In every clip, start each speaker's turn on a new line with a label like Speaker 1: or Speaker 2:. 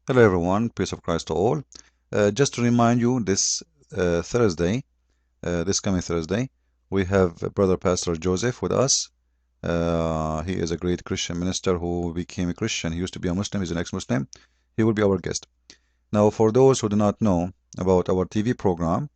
Speaker 1: Hello, everyone. Peace of Christ to all. Just to remind you, this coming Thursday, we have Brother Pastor Joseph with us. He is a great Christian minister who became a Christian. He used to be a Muslim. He's an ex-Muslim. He will be our guest. Now, for those who do not know about our TV program,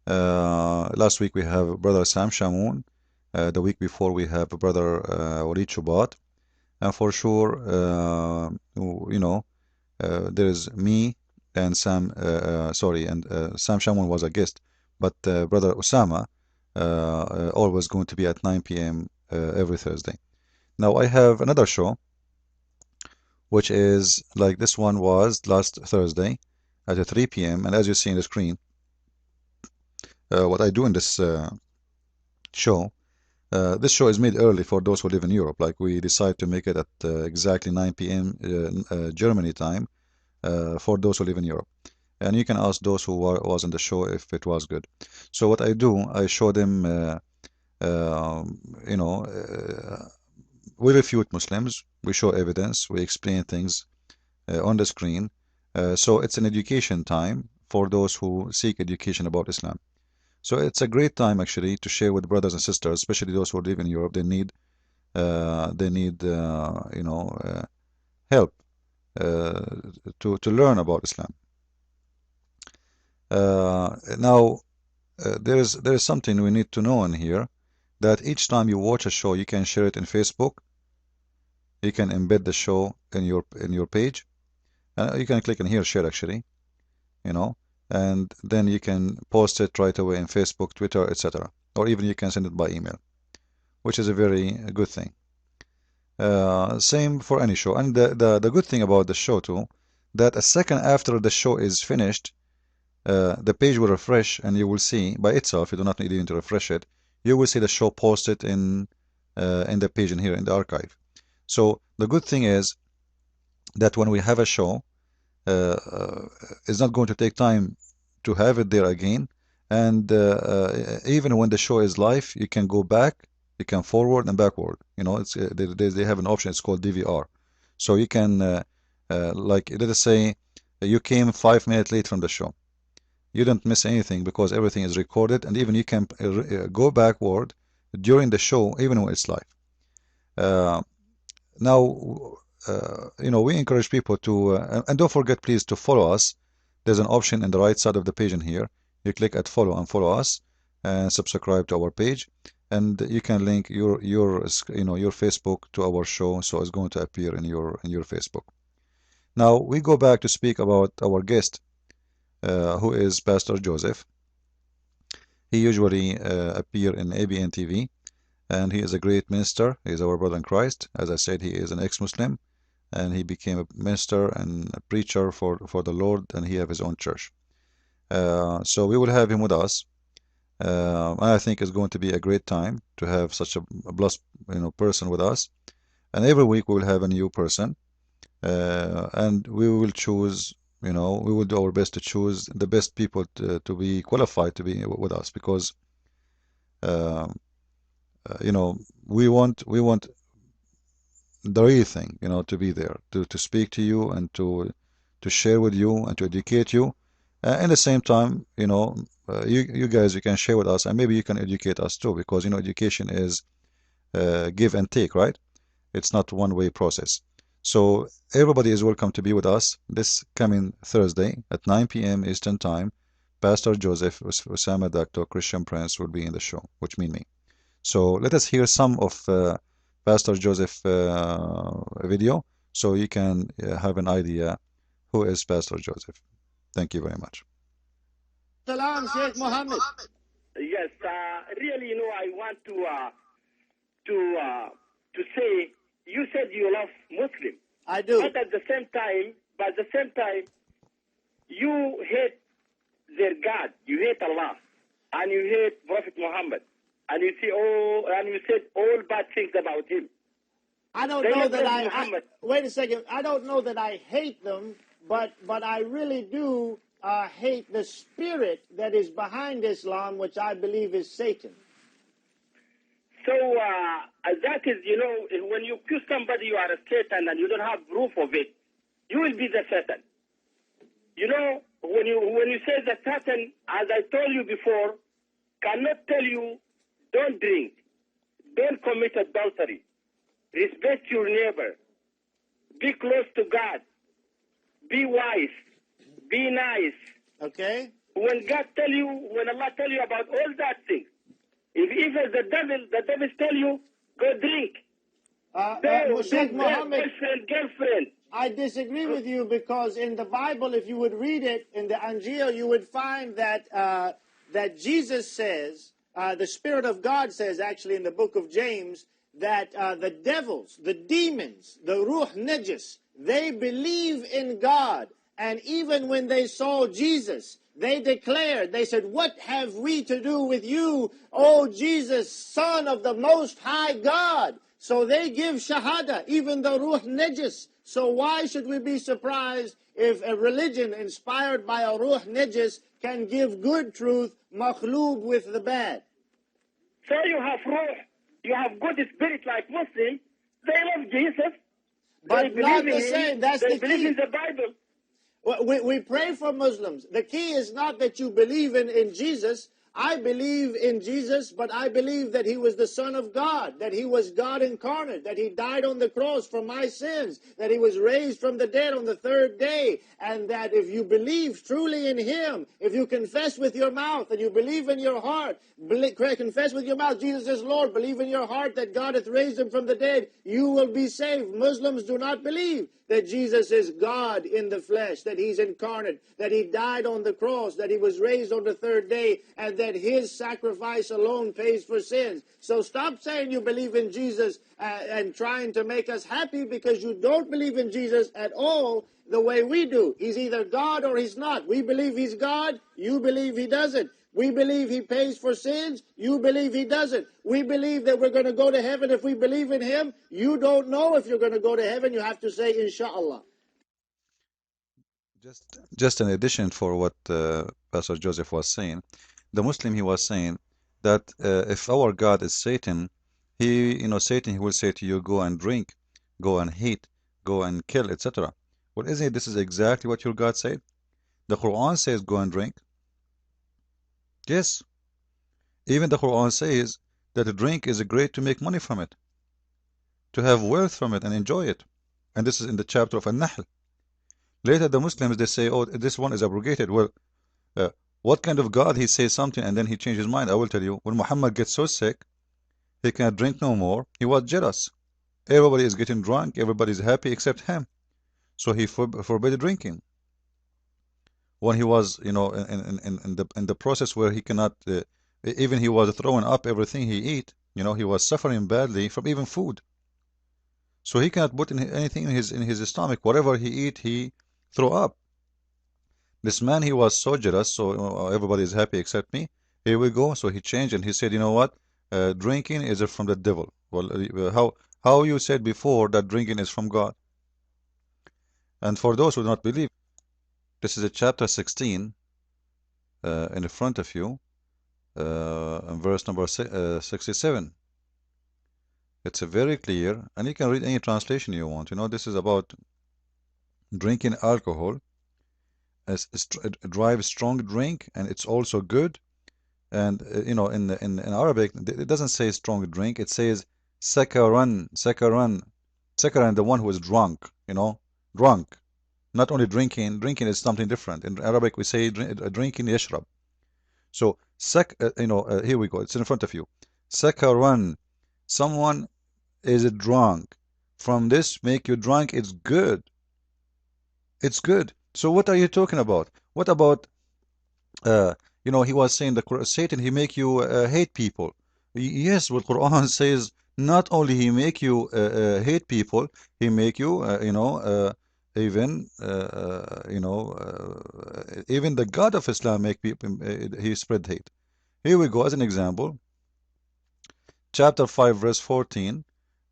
Speaker 1: last week we have Brother Sam Shamoun. The week before we have Brother Walid Chubat. And for sure, you know, there is me and Sam Shamoun was a guest, but Brother Usama always going to be at 9 p.m. Every Thursday. Now I have another show, which is like this one was last Thursday at 3 p.m. And as you see in the screen, what I do in this show, this show is made early for those who live in Europe. Like we decide to make it at exactly 9 p.m. Germany time for those who live in Europe. And you can ask those who was in the show if it was good. So what I do, I show them, you know, we refute Muslims, we show evidence, we explain things on the screen. So it's an education time for those who seek education about Islam. So it's a great time actually to share with brothers and sisters, especially those who live in Europe. They need help to learn about Islam. Now, there is something we need to know in here, that each time you watch a show, you can share it in Facebook. You can embed the show in your page. You can click in here, share actually, you know, and then you can post it right away in Facebook, Twitter, etc. Or even you can send it by email, which is a very good thing. Same for any show. And the good thing about the show too, that a second after the show is finished, the page will refresh and you will see by itself, you do not need even to refresh it, you will see the show posted in the page in here in the archive. So the good thing is that when we have a show, it's not going to take time to have it there again. And even when the show is live, you can go back, you can forward and backward. You know, it's they have an option. It's called DVR. So you can like let us say you came 5 minutes late from the show. You don't miss anything because everything is recorded, and even you can go backward during the show, even when it's live. Uh, Now, we encourage people to, and don't forget, please, to follow us. There's an option in the right side of the page in here. You click at follow and follow us, and subscribe to our page, and you can link your Facebook to our show, so it's going to appear in your Facebook. Now we go back to speak about our guest, who is Pastor Joseph. He usually appear in ABN TV, and he is a great minister. He is our brother in Christ. As I said, he is an ex-Muslim, and he became a minister and a preacher for the Lord, and he have his own church. So we will have him with us. I think it's going to be a great time to have such a blessed person with us. And every week we will have a new person, and we will choose. We will do our best to choose the best people to be qualified to be with us, because uh, we want the real thing, to be there to speak to you and to share with you and to educate you. In the same time, you guys, you can share with us, and maybe you can educate us too, because education is give and take, right? It's not one-way process. So everybody is welcome to be with us this coming Thursday at 9 p.m. Eastern Time. Pastor Joseph Usama Dakdok, Christian Prince, will be in the show, which mean me. So let us hear some of Pastor Joseph video, so you can have an idea who is Pastor Joseph. Thank you very much.
Speaker 2: Salam, Sheikh Mohammed.
Speaker 3: Yes, really, I want to say, you said you love Muslim.
Speaker 2: I do.
Speaker 3: But at the same time, you hate their God. You hate Allah, and you hate Prophet Muhammad, and you said all bad things about him.
Speaker 2: I don't know that I wait a second. I don't know that I hate them, but I really do hate the spirit that is behind Islam, which I believe is Satan.
Speaker 3: So that is, when you accuse somebody you are a Satan and you don't have proof of it, you will be the Satan. You know, when you say that Satan, as I told you before, cannot tell you, don't drink, don't commit adultery, respect your neighbor, be close to God, be wise, be nice.
Speaker 2: Okay.
Speaker 3: When Allah tell you about all that things, if even the devil tell you, go drink,
Speaker 2: Sheikh Mohammed,
Speaker 3: boyfriend, girlfriend.
Speaker 2: I disagree with you because in the Bible, if you would read it in the Anjil, you would find that that Jesus says, the Spirit of God says, actually in the book of James, that the devils, the demons, the ruh najis, they believe in God, and even when they saw Jesus, they declared, they said, "What have we to do with you, O Jesus, Son of the Most High God?" So they give shahada, even the ruh najis. So why should we be surprised if a religion inspired by a ruh najis can give good truth, makhloob with the bad?
Speaker 3: So you have ruh, you have good spirit like Muslims. They love Jesus.
Speaker 2: But
Speaker 3: they
Speaker 2: not
Speaker 3: believe
Speaker 2: the
Speaker 3: in
Speaker 2: same.
Speaker 3: him.
Speaker 2: That's
Speaker 3: They
Speaker 2: the
Speaker 3: believe
Speaker 2: key.
Speaker 3: in the Bible.
Speaker 2: We pray for Muslims. The key is not that you believe in Jesus. I believe in Jesus, but I believe that he was the Son of God, that he was God incarnate, that he died on the cross for my sins, that he was raised from the dead on the third day, and that if you believe truly in him, if you confess with your mouth and you believe in your heart, confess with your mouth, Jesus is Lord, believe in your heart that God hath raised him from the dead, you will be saved. Muslims do not believe that Jesus is God in the flesh, that he's incarnate, that he died on the cross, that he was raised on the third day, and that his sacrifice alone pays for sins. So stop saying you believe in Jesus and trying to make us happy, because you don't believe in Jesus at all the way we do. He's either God or he's not. We believe he's God, you believe he doesn't. We believe he pays for sins. You believe he doesn't. We believe that we're going to go to heaven if we believe in him. You don't know if you're going to go to heaven. You have to say, inshallah.
Speaker 1: Just an addition for what Pastor Joseph was saying, the Muslim, he was saying that if our God is Satan, Satan, he will say to you, go and drink, go and hate, go and kill, etc. Well, isn't it, this is exactly what your God said? The Quran says go and drink. Yes. Even the Quran says that a drink is great to make money from it, to have wealth from it and enjoy it. And this is in the chapter of An-Nahl. Later, the Muslims, they say, oh, this one is abrogated. Well, what kind of God he says something and then he changes his mind? I will tell you, when Muhammad gets so sick, he cannot drink no more, he was jealous. Everybody is getting drunk, everybody is happy except him. So he forbade drinking. When he was, in the process where he cannot, even he was throwing up everything he eat, he was suffering badly from even food. So he cannot put anything in his stomach. Whatever he eat, he throw up. This man, he was so jealous, so everybody is happy except me. Here we go. So he changed and he said, you know what? Drinking is from the devil. Well, how you said before that drinking is from God? And for those who do not believe, this is a chapter 16 in front of you, verse number 67. It's a very clear, and you can read any translation you want. This is about drinking alcohol. As drive strong drink, and it's also good. And in Arabic, it doesn't say strong drink. It says sakaran, sakaran, sakaran, the one who is drunk. Drunk. Not only drinking. Drinking is something different. In Arabic, we say drinking yashrab. So here we go. It's in front of you. Sakaran, someone is drunk. From this make you drunk. It's good. It's good. So what are you talking about? What about, he was saying the Satan, he make you hate people. Yes, what Quran says, not only he make you hate people, he make you, even, even the God of Islam make people, he spread hate. Here we go as an example. Chapter 5, verse 14,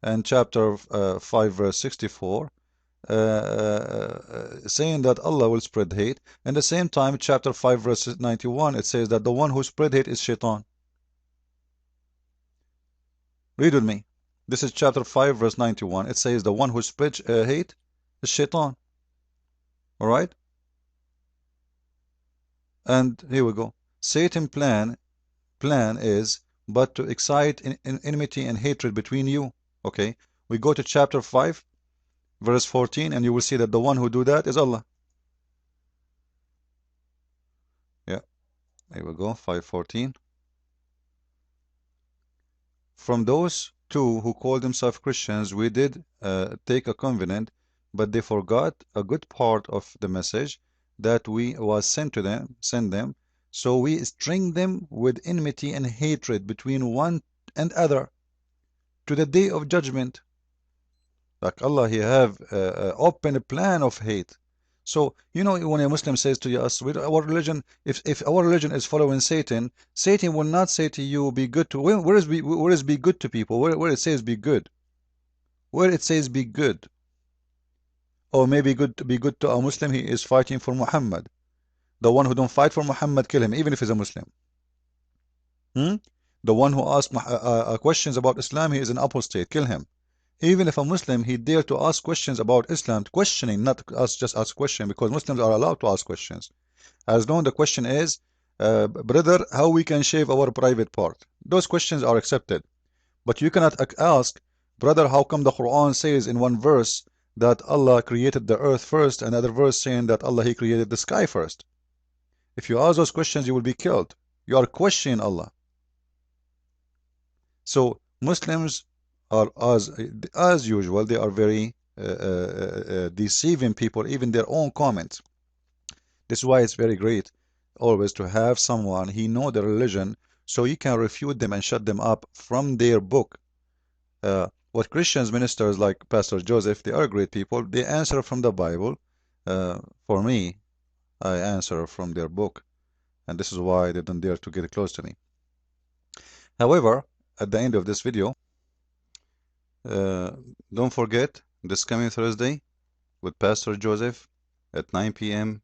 Speaker 1: and chapter 5, verse 64. Saying that Allah will spread hate. And at the same time, chapter 5, verse 91, it says that the one who spread hate is shaitan. Read with me. This is chapter 5, verse 91. It says the one who spread hate is shaitan. Alright? And here we go. Satan's plan is but to excite enmity and hatred between you. Okay, we go to chapter 5, verse 14, and you will see that the one who do that is Allah. Yeah, here we go, 5:14. From those two who called themselves Christians, we did take a covenant, but they forgot a good part of the message that we was sent them. So we string them with enmity and hatred between one and other to the day of judgment. Like Allah, He have open a plan of hate. So, you know, when a Muslim says to us, with our religion, if our religion is following Satan, Satan will not say to you, be good to, where is be good to people? Where it says be good? Where it says be good? Or maybe be good to a Muslim, he is fighting for Muhammad. The one who don't fight for Muhammad, kill him, even if he's a Muslim. The one who asks questions about Islam, he is an apostate, kill him. Even if a Muslim, he dare to ask questions about Islam, questioning, not just ask questions, because Muslims are allowed to ask questions. As long the question is, brother, how we can shave our private part? Those questions are accepted. But you cannot ask, brother, how come the Quran says in one verse that Allah created the earth first, and another verse saying that Allah, He created the sky first? If you ask those questions, you will be killed. You are questioning Allah. So Muslims are, as usual, they are very deceiving people, even their own comments. This is why it's very great always to have someone, he know the religion, so you can refute them and shut them up from their book. What Christians ministers like Pastor Joseph, they are great people, they answer from the Bible. For me, I answer from their book, and this is why they don't dare to get close to me. However, at the end of this video, don't forget this coming Thursday with Pastor Joseph at 9 p.m.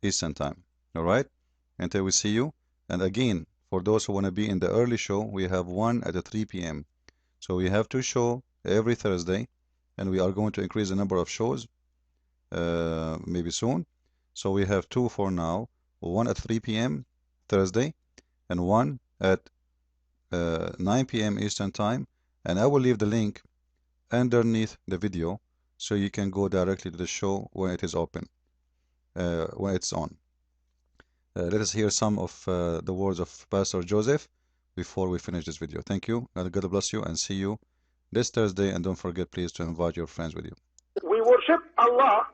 Speaker 1: Eastern Time. All right? Until we see you. And again, for those who want to be in the early show, we have one at 3 p.m. So we have 2 shows every Thursday, and we are going to increase the number of shows maybe soon. So we have 2 for now, one at 3 p.m. Thursday, and one at 9 p.m. Eastern Time. And I will leave the link underneath the video so you can go directly to the show when it is open, when it's on. Let us hear some of the words of Pastor Joseph before we finish this video. Thank you. God bless you, and see you this Thursday. And don't forget, please, to invite your friends with you.
Speaker 4: We worship Allah,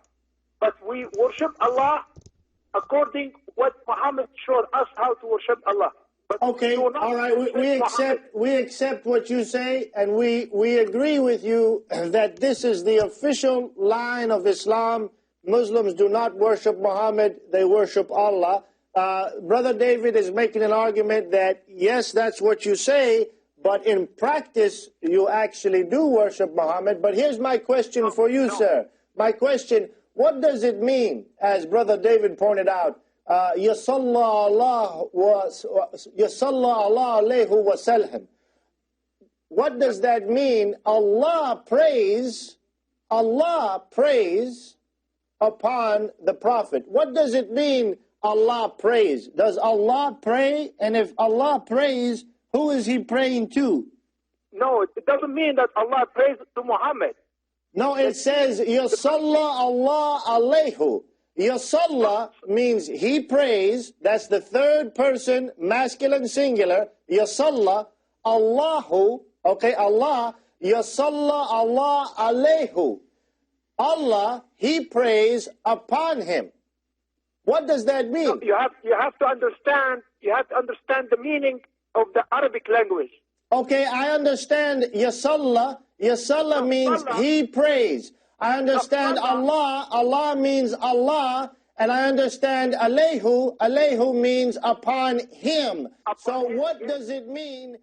Speaker 4: but we worship Allah according what Muhammad showed us how to worship Allah. But
Speaker 2: okay, all right, we accept what you say, and we agree with you that this is the official line of Islam. Muslims do not worship Muhammad, they worship Allah. Brother David is making an argument that, yes, that's what you say, but in practice, you actually do worship Muhammad. But here's my question for you, sir. My question, what does it mean, as Brother David pointed out, Yasalla Allah alayhu wa sallam? What does that mean? Allah prays upon the Prophet. What does it mean, Allah prays? Does Allah pray? And if Allah prays, who is He praying to?
Speaker 4: No, it doesn't mean that Allah prays to Muhammad.
Speaker 2: No, it says, Yasalla Allah alayhu. Yasalla means He prays. That's the third person, masculine singular. Yasalla Allahu. Okay, Allah. Yasalla Allah alayhu. Allah, He prays upon him. What does that mean?
Speaker 4: No, you have to understand the meaning of the Arabic language.
Speaker 2: Okay, I understand Yasalla. Yasalla means He prays. I understand Allah means Allah, and I understand alayhu means upon him. So what does it mean